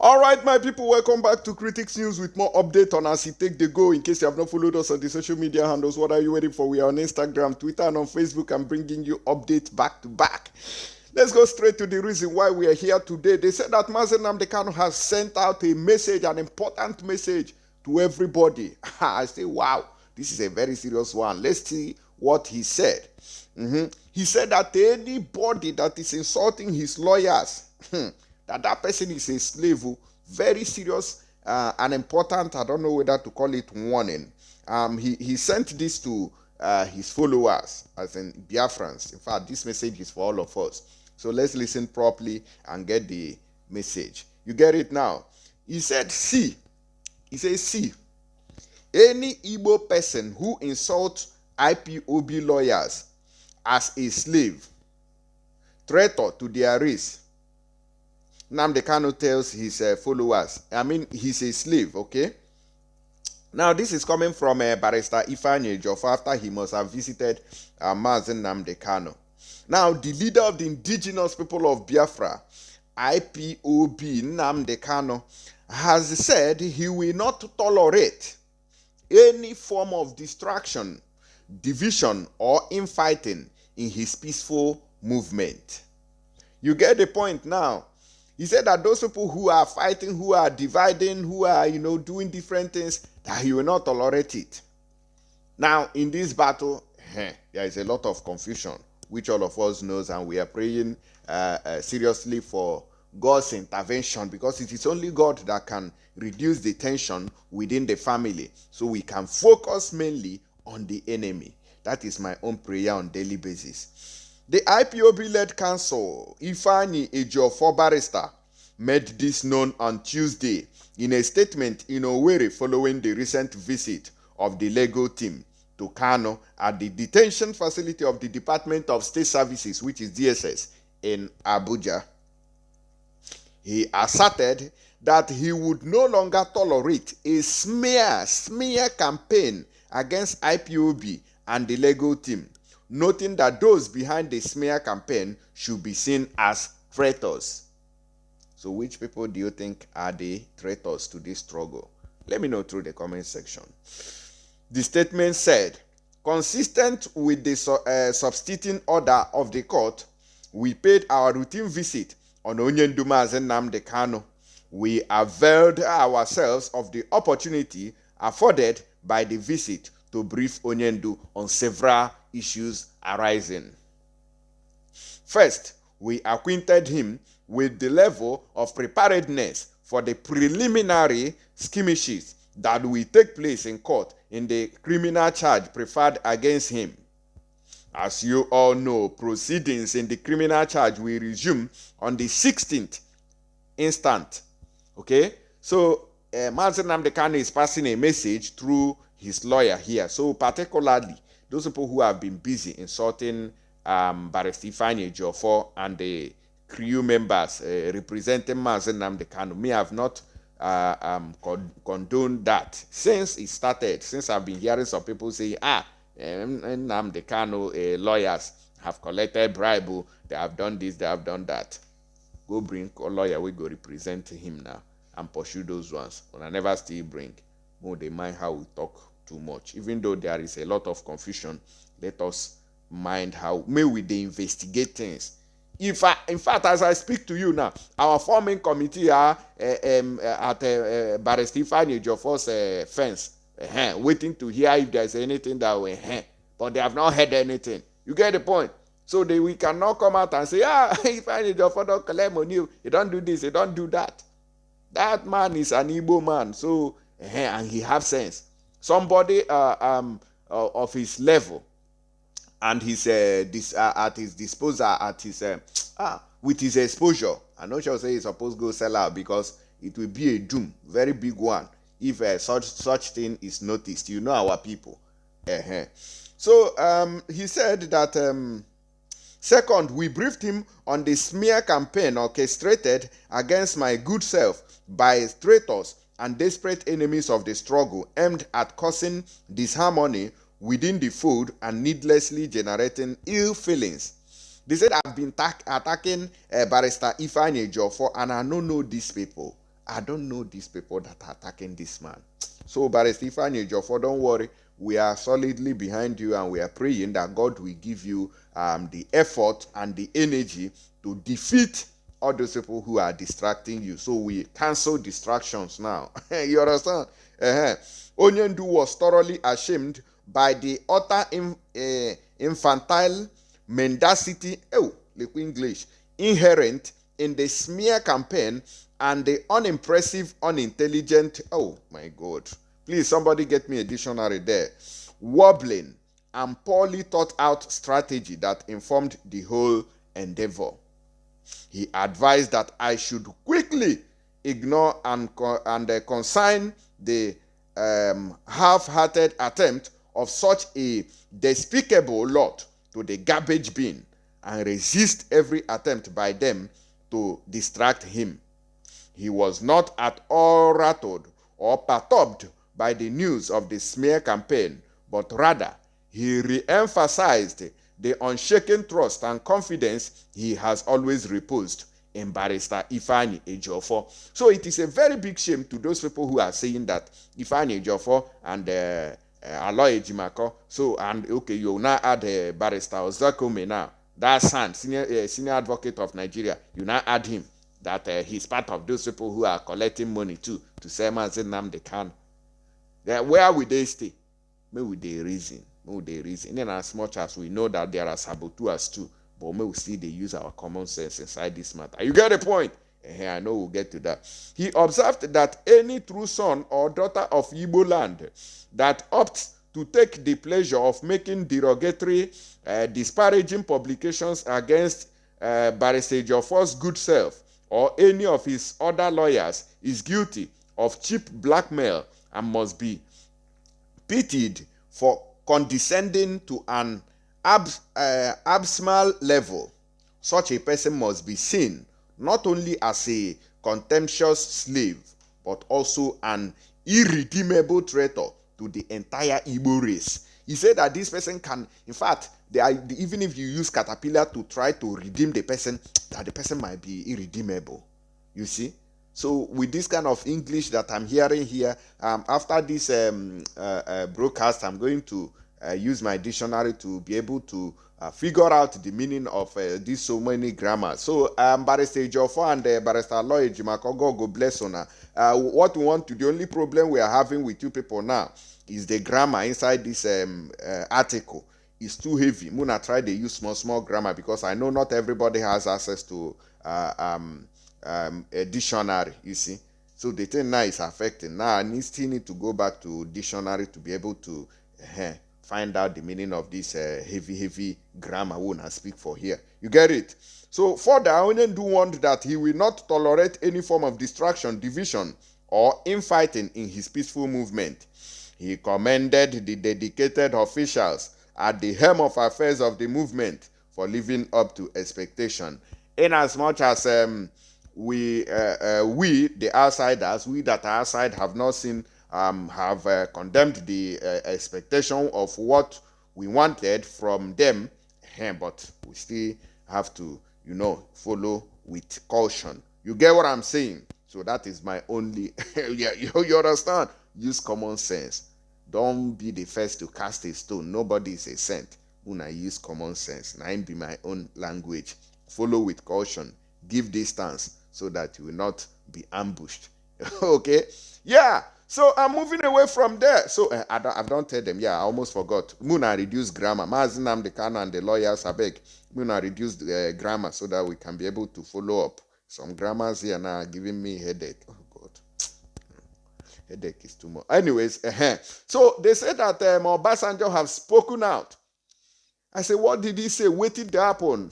All right, my people, welcome back to Critics News with more update on as it take the go. In case you have not followed us on the social media handles, what are you waiting for? We are on Instagram, Twitter, and on Facebook. I'm bringing you updates back to back. Let's go straight to the reason why we are here today. They said that Mazen Nnamdi Kanu has sent out a message, an important message to everybody. I say, wow, this is a very serious one. Let's see what he said. He said that anybody that is insulting his lawyers, that person is a slave. Very serious and important. I don't know whether to call it warning. He sent this to his followers, as in Biafrans. In fact, this message is for all of us. So let's listen properly and get the message. You get it now? He said, see. He says, see. Any Igbo person who insults IPOB lawyers as a slave, traitor to their race, Nnamdi Kanu tells his followers, he's a slave, okay? Now, this is coming from Barrister Ifeanyi Ejiofor after he must have visited Mazen Nnamdi Kanu. Now, the leader of the indigenous people of Biafra, IPOB Nnamdi Kanu, has said he will not tolerate any form of distraction, division, or infighting in his peaceful movement. You get the point now? He said that those people who are fighting, who are dividing, who are, doing different things, that he will not tolerate it. Now, in this battle, there is a lot of confusion, which all of us knows, and we are praying seriously for God's intervention, because it is only God that can reduce the tension within the family, so we can focus mainly on the enemy. That is my own prayer on daily basis. The IPOB-led council, Ifeanyi Ejiofor Barrister, made this known on Tuesday in a statement in Owerri following the recent visit of the legal team to Kanu at the detention facility of the Department of State Services, which is DSS, in Abuja. He asserted that he would no longer tolerate a smear campaign against IPOB and the legal team, noting that those behind the smear campaign should be seen as traitors. So which people do you think are the traitors to this struggle? Let me know through the comment section. The statement said, consistent with the substituting order of the court, we paid our routine visit on Onyendu Mazen Nnamdi Kanu. We availed ourselves of the opportunity afforded by the visit to brief Onyendu on several issues arising. First, we acquainted him with the level of preparedness for the preliminary skirmishes that will take place in court in the criminal charge preferred against him. As you all know, proceedings in the criminal charge will resume on the 16th instant. Okay? So, Mazen Nnamdi Kanu is passing a message through his lawyer here. So, particularly, those people who have been busy insulting Barrister Ifeanyi Ejiofor and the crew members representing Mazen Nnamdi Kanu may have not condoned that since it started. Since I've been hearing some people say, Nnamdi Kanu lawyers have collected bribe, they have done this, they have done that. Go bring a lawyer, we go represent him now and pursue those ones. But I never still bring. More they mind how we talk too much. Even though there is a lot of confusion, let us mind how may we they investigate things. In fact, as I speak to you now, our forming committee are at Barrister Ifeanyi Ejiofor's fence, waiting to hear if there's anything that will, but they have not heard anything. You get the point? So we cannot come out and say, Ifeanyi Ejiofor don't collect money, he don't do this, he don't do that. That man is an Igbo man, so and he have sense. Somebody of his level and his at his disposal, at his with his exposure. I'm not sure say he's supposed to go sell out, because it will be a doom, very big one, if such thing is noticed. You know our people. So he said that second, we briefed him on the smear campaign orchestrated against my good self by traitors and desperate enemies of the struggle, aimed at causing disharmony within the fold and needlessly generating ill feelings. They said I've been attacking Barrister Ifeanyi Ejiofor, and I don't know these people. I don't know these people that are attacking this man. So, Barrister Ifeanyi Ejiofor, don't worry. We are solidly behind you, and we are praying that God will give you the effort and the energy to defeat all those people who are distracting you. So we cancel distractions now. You understand? Onyendu was thoroughly ashamed by the utter infantile mendacity, English, inherent in the smear campaign and the unimpressive, unintelligent, oh my God, please somebody get me a dictionary there, wobbling and poorly thought out strategy that informed the whole endeavor. He advised that I should quickly ignore and consign the half-hearted attempt of such a despicable lot to the garbage bin and resist every attempt by them to distract him. He was not at all rattled or perturbed by the news of the smear campaign, but rather he re-emphasized the unshaken trust and confidence he has always reposed in Barrister Ifeanyi Ejiofor. So it is a very big shame to those people who are saying that Ifeanyi Ejiofor and Aloy Ejimako, so, and okay, you now add Barrister Ozakome now, that son, senior advocate of Nigeria, you now add him, that he's part of those people who are collecting money too, to say, man, say, they can. Where will they stay? Maybe they reason. In as much as we know that there are saboteurs too, but maybe we still they use our common sense inside this matter. You get the point? I know we'll get to that. He observed that any true son or daughter of Igbo land that opts to take the pleasure of making derogatory, disparaging publications against Barrister Ejiofor's good self or any of his other lawyers is guilty of cheap blackmail and must be pitied for condescending to an abysmal level. Such a person must be seen not only as a contemptuous slave, but also an irredeemable traitor to the entire Igbo race. He said that this person can, in fact, even if you use caterpillar to try to redeem the person, that the person might be irredeemable. You see? So with this kind of English that I'm hearing here, after this broadcast, I'm going to use my dictionary to be able to figure out the meaning of these so many grammars. So Barrister Ejiofor and Barrister Aloy Ejimako, God bless you now. What we want to, the only problem we are having with you people now is the grammar inside this article. It's too heavy. Muna try to use small grammar because I know not everybody has access to a dictionary, you see. So the thing now is affecting. Now I still need to go back to dictionary to be able to find out the meaning of this heavy grammar we will speak for here. You get it? So further, Onyendu warned that he will not tolerate any form of distraction, division, or infighting in his peaceful movement. He commended the dedicated officials at the helm of affairs of the movement for living up to expectation. In as much as we, the outsiders, we that are outside have not seen, have condemned the expectation of what we wanted from them, but we still have to, follow with caution. You get what I'm saying? So that is my only, you understand? Use common sense. Don't be the first to cast a stone. Nobody is a saint. When I use common sense, now be my own language. Follow with caution. Give distance so that you will not be ambushed. Okay? Yeah. So I'm moving away from there. So I've don't tell them. Yeah, I almost forgot. Muna reduce grammar. Mazinam the Kana and the lawyers abeg. Muna reduce grammar so that we can be able to follow up. Some grammars here now are giving me headache. Oh God, headache is too much. Anyways, so they said that Obasanjo have spoken out. I said, what did he say? What did happen?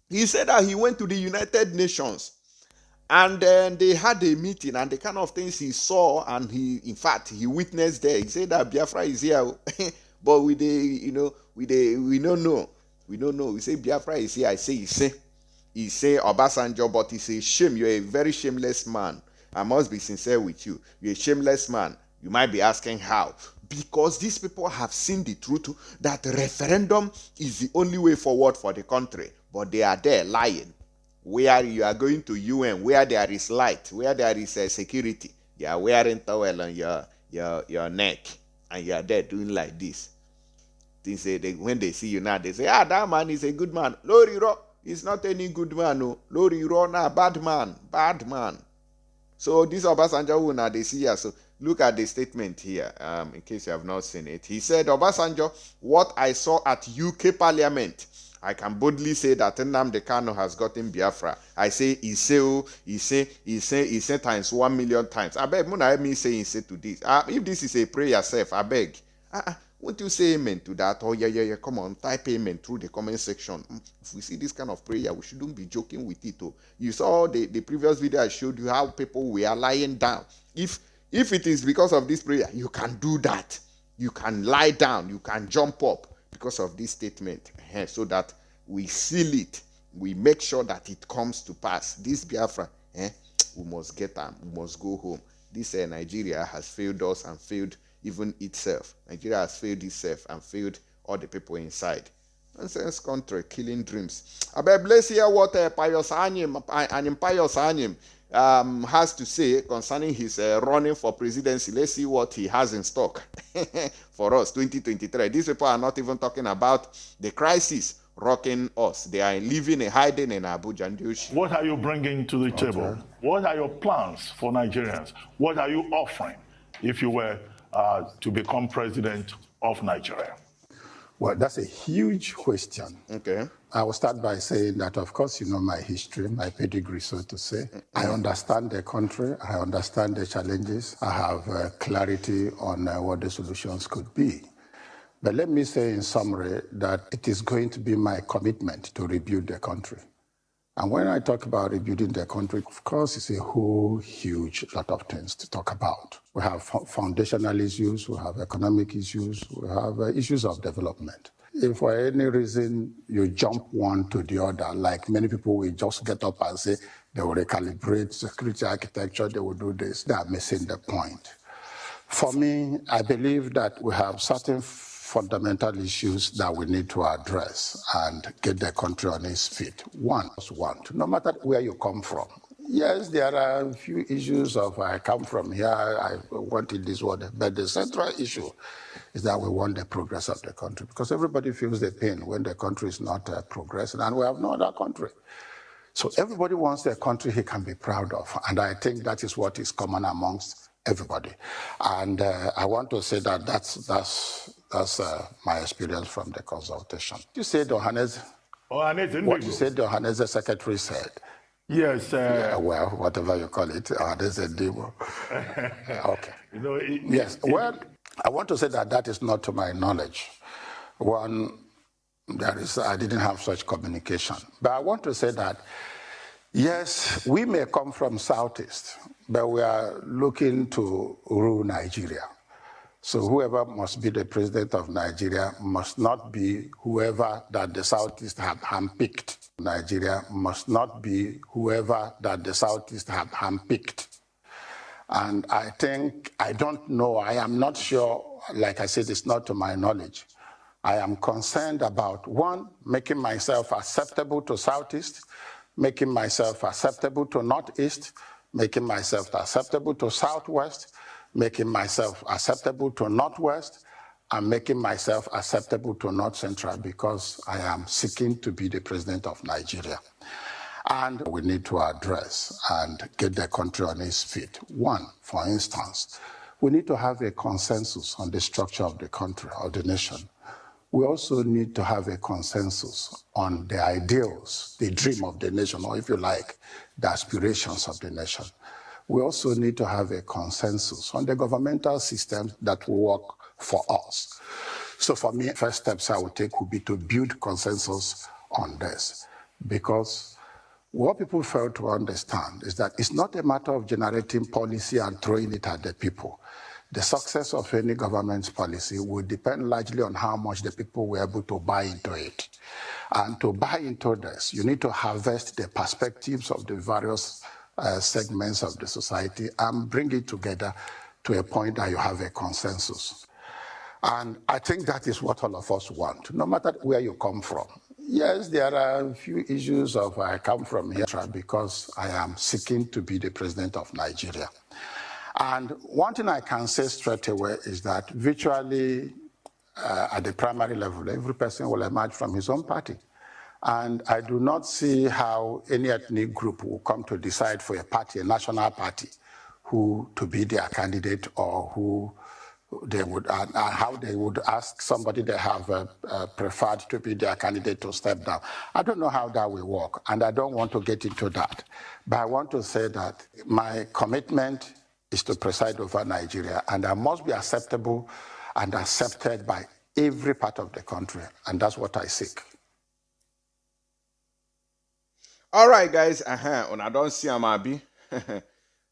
He said that he went to the United Nations. And then they had a meeting, and the kind of things he saw, and in fact, he witnessed there. He said that Biafra is here, but we don't know. We don't know. We say Biafra is here. I say he say Obasanjo, but it's a shame. You're a very shameless man. I must be sincere with you. You're a shameless man. You might be asking how. Because these people have seen the truth that referendum is the only way forward for the country, but they are there lying. where you are going to UN, where there is light, where there is security. You are wearing towel on your neck, and you are there doing like this. They say when they see you now, they say, that man is a good man. Lori Ro, he's not any good man. No. Lori Ro, nah, bad man. So this Obasanjo, now they see here. So look at the statement here, in case you have not seen it. He said, Obasanjo, what I saw at UK Parliament, I can boldly say that Nnamdi Kanu has gotten Biafra. I say, he say times 1 million times. I beg, Muna, me say he say to this. If this is a prayer self, I beg. Won't you say amen to that? Oh, yeah, come on, type amen through the comment section. If we see this kind of prayer, we shouldn't be joking with it. Oh. You saw the previous video I showed you how people were lying down. If it is because of this prayer, you can do that. You can lie down, you can jump up because of this statement, so that we seal it. We make sure that it comes to pass. This Biafra, we must get them. We must go home. This Nigeria has failed us and failed even itself. Nigeria has failed itself and failed all the people inside. Nonsense country, killing dreams. I bet let's hear what Pius Anyim has to say concerning his running for presidency. Let's see what he has in stock for us, 2023. These people are not even talking about the crisis rocking us. They are living and hiding in Abuja and Yoshi. What are you bringing to the table? What are your plans for Nigerians? What are you offering if you were to become president of Nigeria? Well, that's a huge question. Okay. I will start by saying that, of course, you know my history, my pedigree, so to say. I understand the country. I understand the challenges. I have clarity on what the solutions could be. But let me say in summary that it is going to be my commitment to rebuild the country. And when I talk about rebuilding the country, of course, it's a whole huge lot of things to talk about. We have foundational issues, we have economic issues, we have issues of development. If for any reason you jump one to the other, like many people will just get up and say they will recalibrate security architecture, they will do this, they are missing the point. For me, I believe that we have certain fundamental issues that we need to address and get the country on its feet. One, no matter where you come from. Yes, there are a few issues of I come from here, I want it this way, but the central issue is that we want the progress of the country because everybody feels the pain when the country is not progressing, and we have no other country. So everybody wants a country he can be proud of, and I think that is what is common amongst everybody. And I want to say that that's my experience from the consultation. You said, Johannes, what you said, Johannes, the secretary said. Yes. Yeah, well, whatever you call it, there's a demo. Okay. You know, yes, well, I want to say that is not to my knowledge. One, I didn't have such communication. But I want to say that, yes, we may come from Southeast, but we are looking to rule Nigeria. So whoever must be the president of Nigeria must not be whoever that the Southeast have handpicked. Nigeria must not be whoever that the Southeast have handpicked. And I think, I don't know, I am not sure, like I said, it's not to my knowledge. I am concerned about, one, making myself acceptable to Southeast, making myself acceptable to Northeast, making myself acceptable to Southwest, making myself acceptable to Northwest, and making myself acceptable to North Central because I am seeking to be the president of Nigeria. And we need to address and get the country on its feet. One, for instance, we need to have a consensus on the structure of the country, or the nation. We also need to have a consensus on the ideals, the dream of the nation, or if you like, the aspirations of the nation. We also need to have a consensus on the governmental system that will work for us. So for me, first steps I would take would be to build consensus on this. Because what people fail to understand is that it's not a matter of generating policy and throwing it at the people. The success of any government's policy will depend largely on how much the people were able to buy into it. And to buy into this, you need to harvest the perspectives of the various segments of the society and bring it together to a point that you have a consensus. And I think that is what all of us want, no matter where you come from. Yes, there are a few issues of I come from here because I am seeking to be the president of Nigeria. And one thing I can say straight away is that virtually at the primary level, every person will emerge from his own party. And I do not see how any ethnic group will come to decide for a party, a national party, who to be their candidate or who they would, how they would ask somebody they have preferred to be their candidate to step down. I don't know how that will work, and I don't want to get into that. But I want to say that my commitment is to preside over Nigeria, and I must be acceptable and accepted by every part of the country, and that's what I seek. All right, guys. Una don't see him, Abi.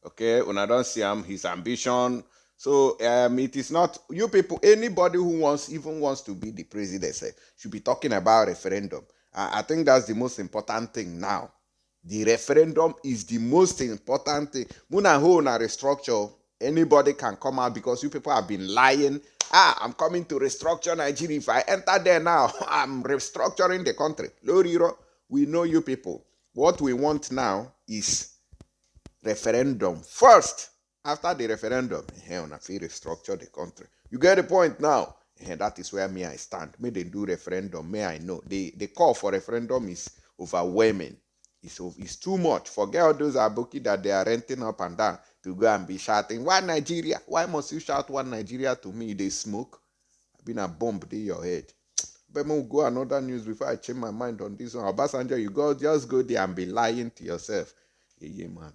Okay, una don't see him. His ambition. So it is not you people. Anybody who wants to be the president should be talking about referendum. I think that's the most important thing now. The referendum is the most important thing. Muna ho na restructure. Anybody can come out because you people have been lying. I'm coming to restructure Nigeria. If I enter there now, I'm restructuring the country. Loriro, we know you people. What we want now is referendum. First, after the referendum, on a restructure the country. You get the point now? That is where I stand. May they do referendum, may I know. The call for referendum is overwhelming. It's too much. Forget all those aboki that they are renting up and down to go and be shouting, "Why Nigeria? Why must you shout one Nigeria to me?" They smoke. I've been a bomb in your head. But we'll go another news before I change my mind on this one. Obasanjo, just go there and be lying to yourself. Yeah, man.